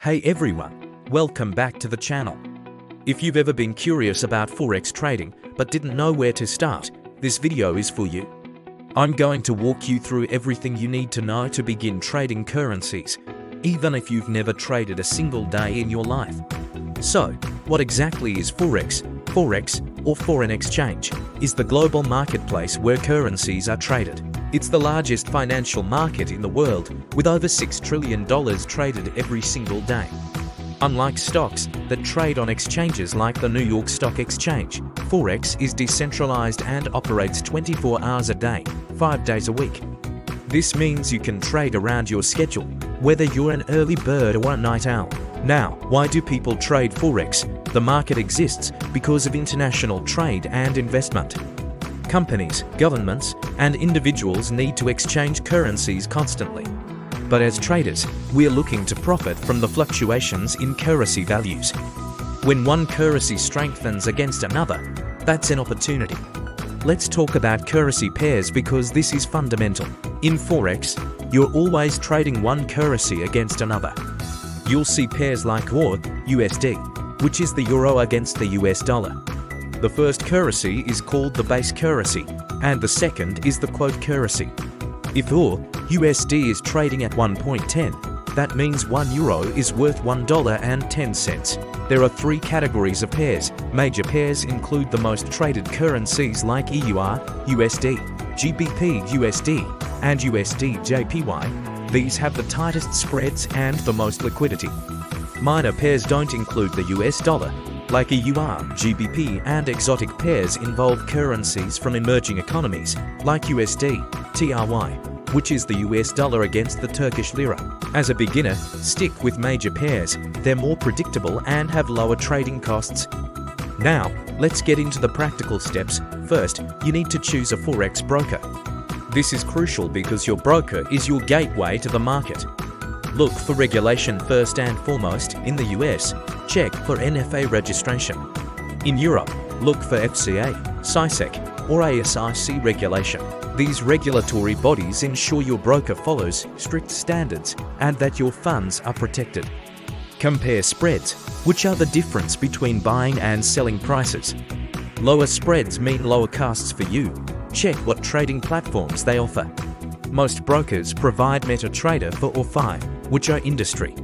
Hey everyone, welcome back to the channel. If you've ever been curious about Forex trading but didn't know where to start, this video is for you. I'm going to walk you through everything you need to know to begin trading currencies, even if you've never traded a single day in your life. So, what exactly is Forex? Forex, or foreign exchange, is the global marketplace where currencies are traded. It's the largest financial market in the world, with over $6 trillion traded every single day. Unlike stocks that trade on exchanges like the New York Stock Exchange, Forex is decentralized and operates 24 hours a day, 5 days a week. This means you can trade around your schedule, whether you're an early bird or a night owl. Now, why do people trade Forex? The market exists because of international trade and investment. Companies, governments, and individuals need to exchange currencies constantly. But as traders, we're looking to profit from the fluctuations in currency values. When one currency strengthens against another, that's an opportunity. Let's talk about currency pairs because this is fundamental. In Forex, you're always trading one currency against another. You'll see pairs like EUR, USD, which is the euro against the US dollar. The first currency is called the base currency, and the second is the quote currency. If EUR, USD is trading at 1.10, that means 1 euro is worth $1.10. There are three categories of pairs. Major pairs include the most traded currencies like EUR, USD, GBP USD, and USD JPY. These have the tightest spreads and the most liquidity. Minor pairs don't include the US dollar, like EUR, GBP, and exotic pairs involve currencies from emerging economies, like USD, TRY, which is the US dollar against the Turkish lira. As a beginner, stick with major pairs. They're more predictable and have lower trading costs. Now, let's get into the practical steps. First, you need to choose a Forex broker. This is crucial because your broker is your gateway to the market. Look for regulation first and foremost. In the US, check for NFA registration. In Europe, look for FCA, CISEC, or ASIC regulation. These regulatory bodies ensure your broker follows strict standards and that your funds are protected. Compare spreads, which are the difference between buying and selling prices. Lower spreads mean lower costs for you. Check what trading platforms they offer. Most brokers provide MetaTrader 4 or 5, which are industry